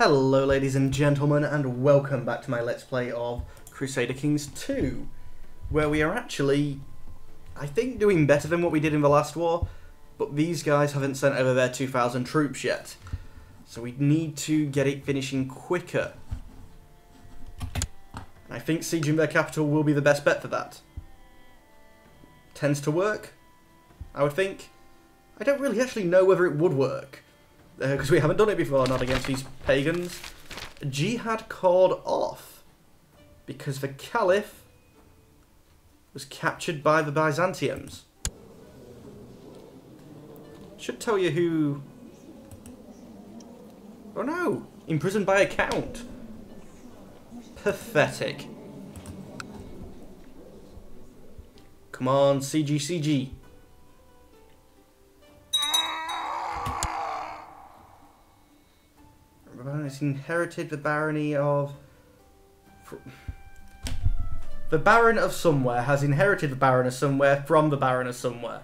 Hello ladies and gentlemen, and welcome back to my Let's Play of Crusader Kings 2, where we are actually, I think, doing better than what we did in the last war, but these guys haven't sent over their 2,000 troops yet, so we need to get it finishing quicker. I think sieging their capital will be the best bet for that. Tends to work, I would think. I don't really actually know whether it would work, because we haven't done it before, not against these pagans. Jihad called off because the Caliph was captured by the Byzantiums. Should tell you who... Oh no! Imprisoned by a count. Pathetic. Come on, CG, CG. Has inherited the barony of... The Baron of somewhere has inherited the Baron of somewhere from the Baron of somewhere.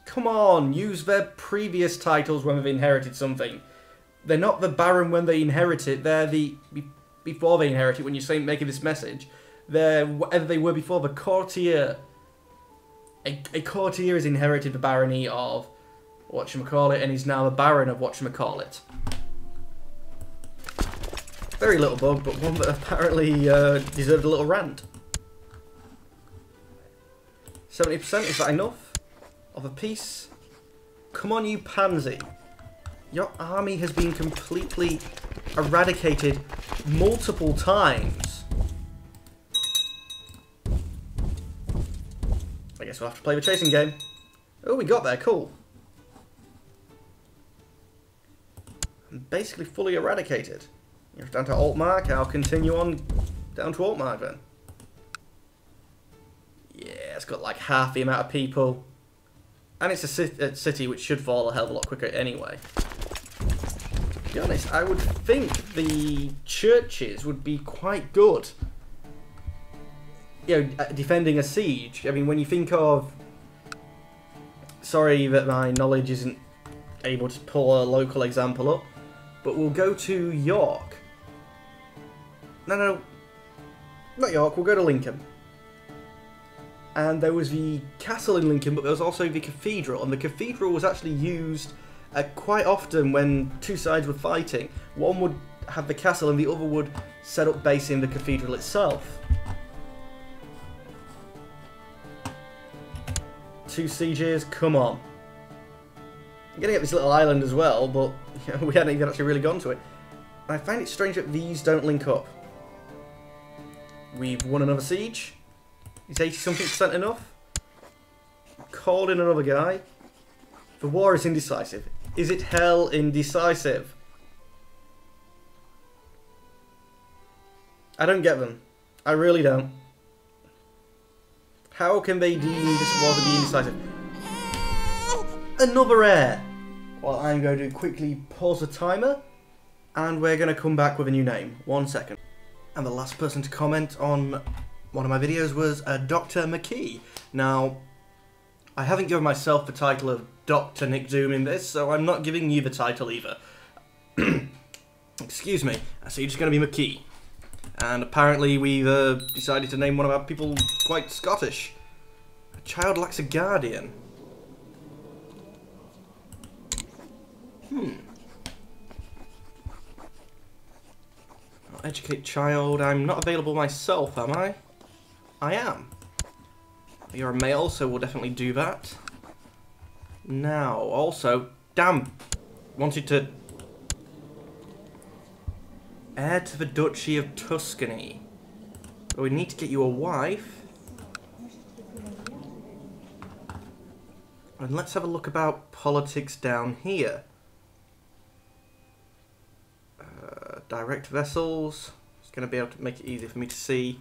Come on, use their previous titles when they've inherited something. They're not the Baron when they inherit it, they're the... Before they inherit it, when you're making this message, they're whatever they were before, the courtier. A courtier has inherited the barony of whatchamacallit, and he's now the Baron of whatchamacallit. Very little bug, but one that apparently deserved a little rant. 70%, is that enough? Of a piece? Come on, you pansy. Your army has been completely eradicated multiple times. I guess we'll have to play the chasing game. Oh, we got there, cool. Basically fully eradicated. You're down to alt mark. I'll continue on down to alt mark then. Yeah, it's got like half the amount of people, and it's a city which should fall a hell of a lot quicker anyway. To be honest, I would think the churches would be quite good. You know, defending a siege. I mean, when you think of... Sorry that my knowledge isn't able to pull a local example up. But we'll go to York. No, not York, we'll go to Lincoln. And there was the castle in Lincoln, but there was also the cathedral. And the cathedral was actually used quite often when two sides were fighting. One would have the castle and the other would set up base in the cathedral itself. 2 sieges, come on. I'm going to get this little island as well, but we hadn't even actually really gone to it. I find it strange that these don't link up. We've won another siege. Is 80-something% enough? Called in another guy. The war is indecisive. Is it hell indecisive? I don't get them. I really don't. How can they deem this war to be indecisive? Another heir. Well, I'm going to quickly pause the timer, and we're going to come back with a new name. 1 second. And the last person to comment on one of my videos was Dr. McKee. Now, I haven't given myself the title of Dr. Nick Doom in this, so I'm not giving you the title either. Excuse me. So you're just going to be McKee. And apparently we've decided to name one of our people quite Scottish. A child lacks a guardian. Educate child. I'm not available myself, am I? I am. You're a male, so we'll definitely do that. Now, also, damn, wanted to... Heir to the Duchy of Tuscany. But we need to get you a wife. And let's have a look about politics down here. Direct vessels. It's going to be able to make it easier for me to see.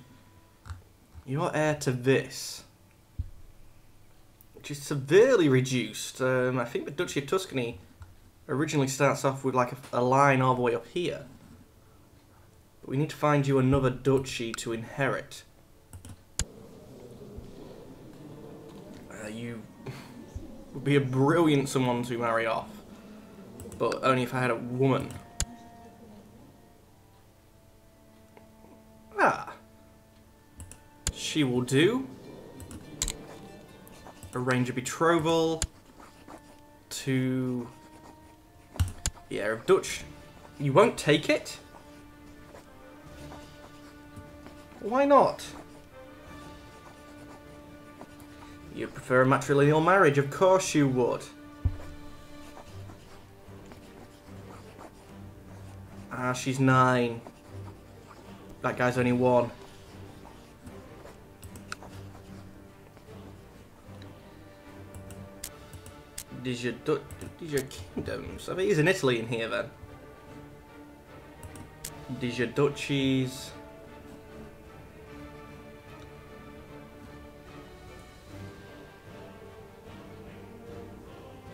You're heir to this, which is severely reduced. I think the Duchy of Tuscany originally starts off with like a line all the way up here. But we need to find you another duchy to inherit. You would be a brilliant someone to marry off. but only if I had a woman. Ah. She will do. Arrange a betrothal to the heir of Dutch. You won't take it? Why not? You'd prefer a matrilineal marriage, of course you would. Ah, she's 9. That guy's only 1. These your kingdoms? I bet he's in Italy in here then. These your duchies.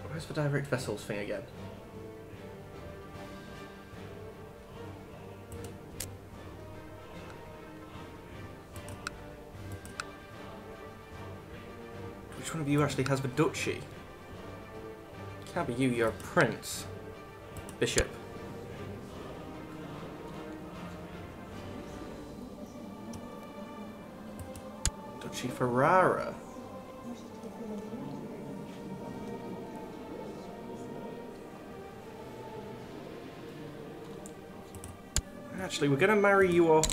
Where's the direct vessels thing again? Which one of you actually has the duchy? Can't be you, you're a prince. Bishop. Duchy Ferrara. Actually, we're going to marry you off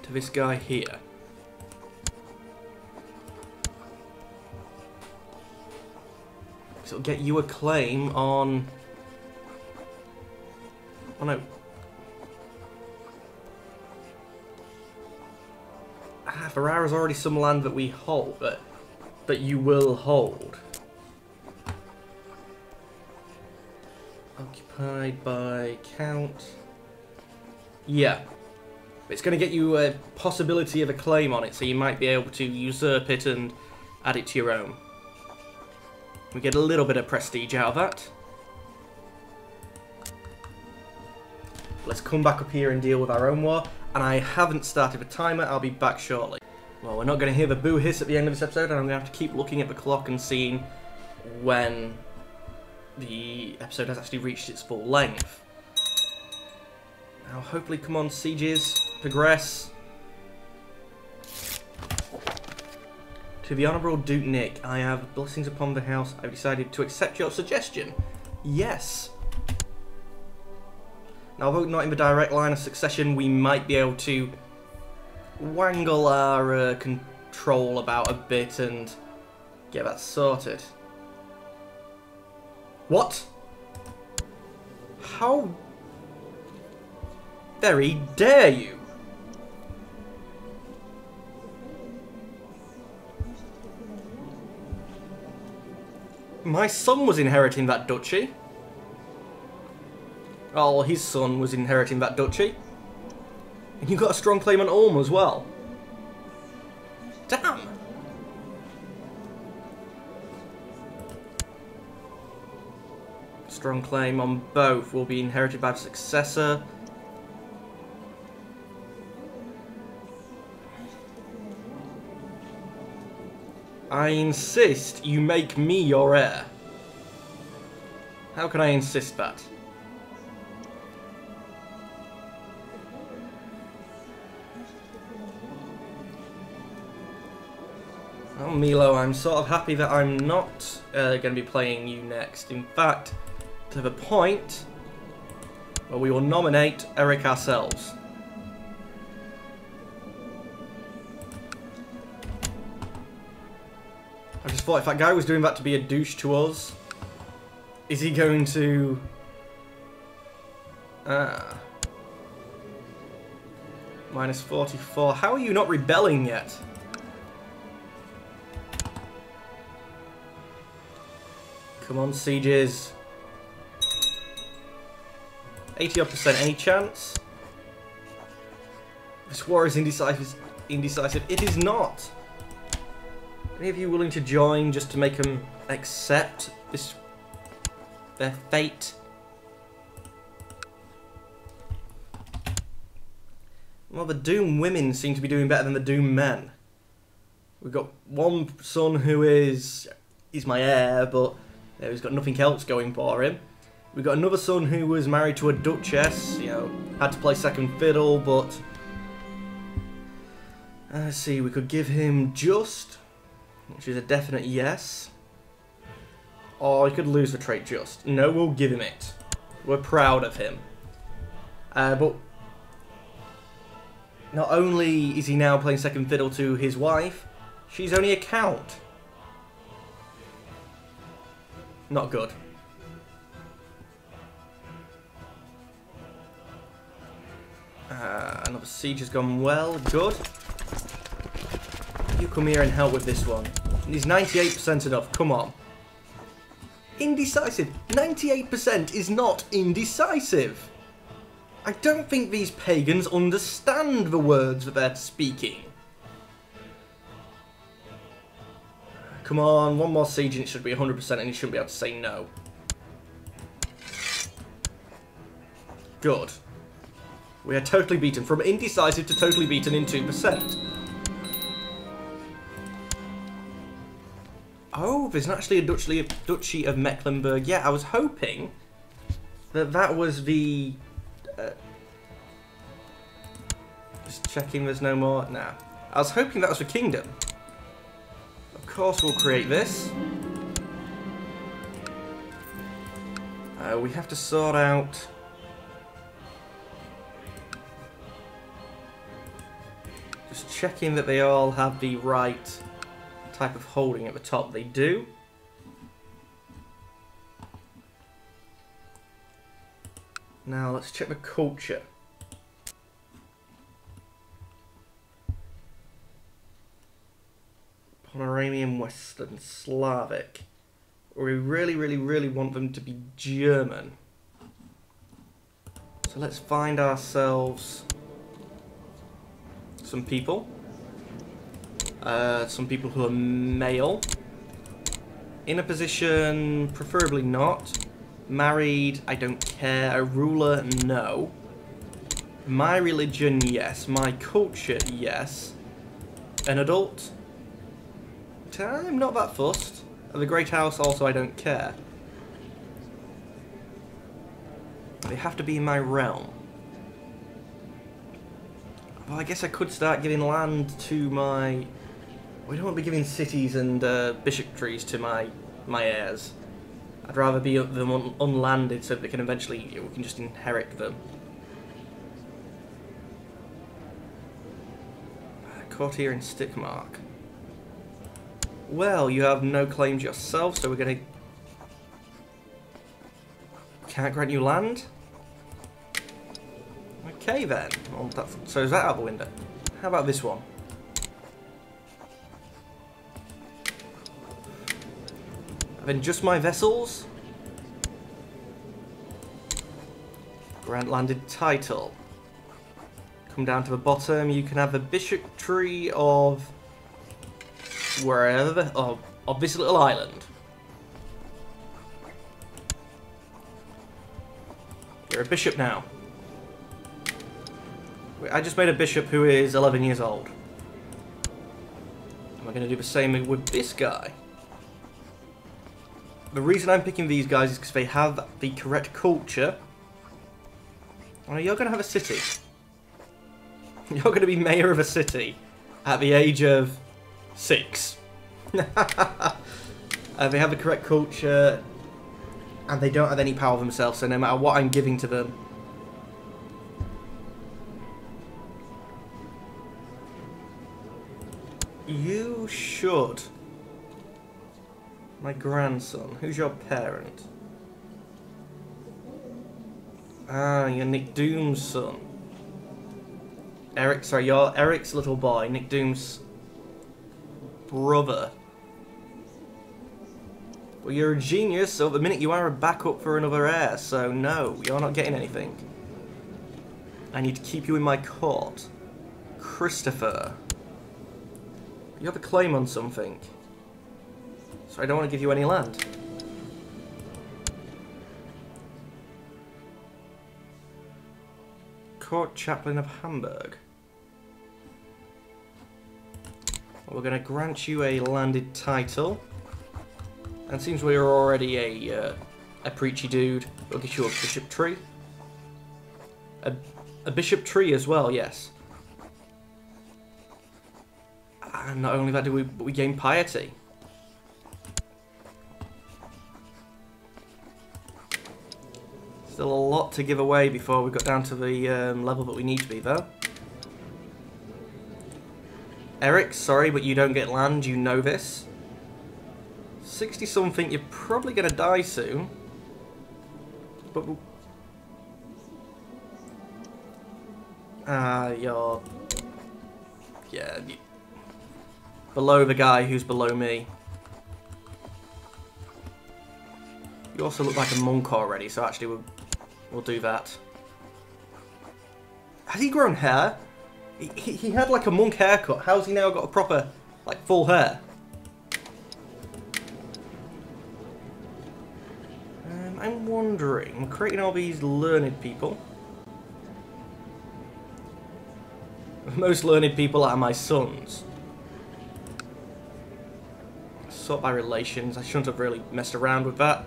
to this guy here. So it'll get you a claim on... Oh no. Ah, Ferrara's already some land that we hold, that you will hold. Occupied by count. Yeah. It's going to get you a possibility of a claim on it, so you might be able to usurp it and add it to your own. We get a little bit of prestige out of that. Let's come back up here and deal with our own war. And I haven't started the timer, I'll be back shortly. Well, we're not going to hear the boo hiss at the end of this episode, and I'm going to have to keep looking at the clock and seeing when the episode has actually reached its full length. Now, hopefully, come on, sieges, progress. To the Honourable Duke Nick, I have blessings upon the house. I've decided to accept your suggestion. Yes. Now, although not in the direct line of succession, we might be able to wangle our control about a bit and get that sorted. What? How very dare you? My son was inheriting that duchy. Oh, his son was inheriting that duchy. And you got a strong claim on Ulm as well. Damn! Strong claim on both will be inherited by the successor. I insist you make me your heir. How can I insist that? Oh, Milo, I'm sort of happy that I'm not going to be playing you next. In fact, to the point where we will nominate Eric ourselves. I just thought if that guy was doing that to be a douche to us, is he going to... Minus 44. How are you not rebelling yet? Come on, sieges. 80-odd%. Any chance? This war is indecisive. It is not. Any of you willing to join just to make them accept this, their fate? Well, the Doom women seem to be doing better than the Doom men. We've got one son who is... he's my heir, but There, he's got nothing else going for him. We've got another son who was married to a duchess, you know, had to play second fiddle, but... let's see, we could give him just, which is a definite yes. Or he could lose the trait just. No, we'll give him it. We're proud of him. But not only is he now playing second fiddle to his wife, she's only a count. Not good. Another siege has gone well. Good. You come here and help with this one. Is 98% enough? Come on. Indecisive. 98% is not indecisive. I don't think these pagans understand the words that they're speaking. Come on, one more siege and it should be 100% and you shouldn't be able to say no. Good. We are totally beaten. From indecisive to totally beaten in 2%. Oh, there's actually a Duchy of Mecklenburg. Yeah, I was hoping that that was the... just checking there's no more. Nah. I was hoping that was the kingdom. Of course we'll create this. We have to sort out... just checking that they all have the right type of holding at the top. They do. Now let's check the culture. Pomeranian Western Slavic. We really want them to be German. So let's find ourselves some people. Some people who are male. In a position, preferably not. Married, I don't care. A ruler, no. My religion, yes. My culture, yes. An adult? I'm not that fussed. The Great House, also, I don't care. They have to be in my realm. Well, I guess I could start giving land to my... We don't want to be giving cities and bishopries to my heirs. I'd rather be them unlanded so that they can eventually... we can just inherit them. Courtier in Stickmark. Well, you have no claims yourself, so we're going to... Can't grant you land? Okay then. Well, so is that out the window? How about this one? Then just my vessels. Grant landed title. Come down to the bottom. You can have the bishopry of wherever of this little island. You're a bishop now. I just made a bishop who is 11 years old. And we're going to do the same with this guy. The reason I'm picking these guys is because they have the correct culture. Well, you're going to have a city. You're going to be mayor of a city at the age of 6. They have the correct culture and they don't have any power themselves, so no matter what I'm giving to them, you should. My grandson. Who's your parent? Ah, you're Nick Doom's son. Eric, sorry, you're Eric's little boy, Nick Doom's brother. Well, you're a genius, so at the minute you are a backup for another heir, so no, you're not getting anything. I need to keep you in my court. Christopher. You have a claim on something. So I don't want to give you any land. Court Chaplain of Hamburg. Well, we're going to grant you a landed title. And seems we're already a preachy dude. We'll get you a bishop tree. A bishop tree as well, yes. And not only that, we gain piety. Still a lot to give away before we got down to the level that we need to be, though. Eric, sorry, but you don't get land, you know this. 60-something, you're probably going to die soon. But... you're... Yeah, below the guy who's below me. You also look like a monk already, so actually we'll do that. Has he grown hair? He had like a monk haircut. How's he now got a proper, like, full hair? I'm wondering, I'm creating all these learned people. The most learned people are my sons. Sort by relations. I shouldn't have really messed around with that.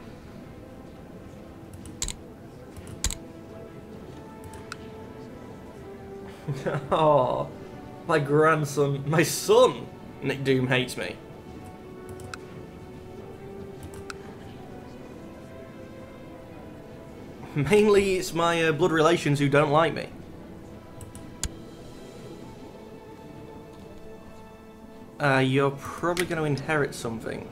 Oh, my grandson, my son, Nick Doom hates me. Mainly it's my blood relations who don't like me. You're probably going to inherit something.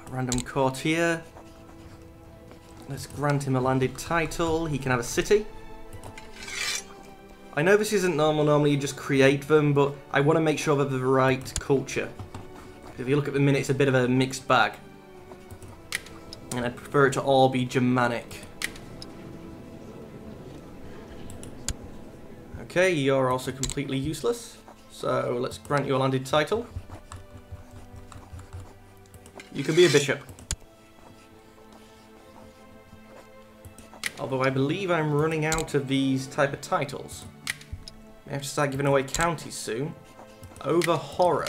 Random courtier. Let's grant him a landed title. He can have a city. I know this isn't normal. Normally you just create them, but I want to make sure that they're the right culture. If you look at the minute, it's a bit of a mixed bag. And I'd prefer it to all be Germanic. Okay, you're also completely useless. So let's grant you a landed title. You can be a bishop. Although I believe I'm running out of these type of titles. May have to start giving away counties soon. Over horror.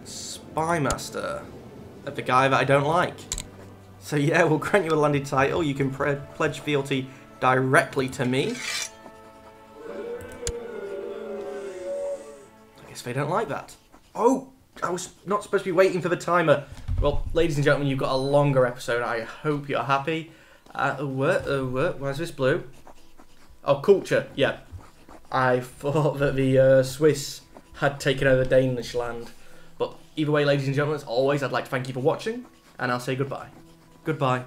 Spymaster. Of the guy that I don't like. So yeah, we'll grant you a landed title. You can pledge fealty directly to me. I guess they don't like that. Oh, I was not supposed to be waiting for the timer. Well, ladies and gentlemen, you've got a longer episode. I hope you're happy. Where's this blue? Oh, culture. Yeah. I thought that the Swiss had taken over Danish land. But either way, ladies and gentlemen, as always, I'd like to thank you for watching, and I'll say goodbye. Goodbye.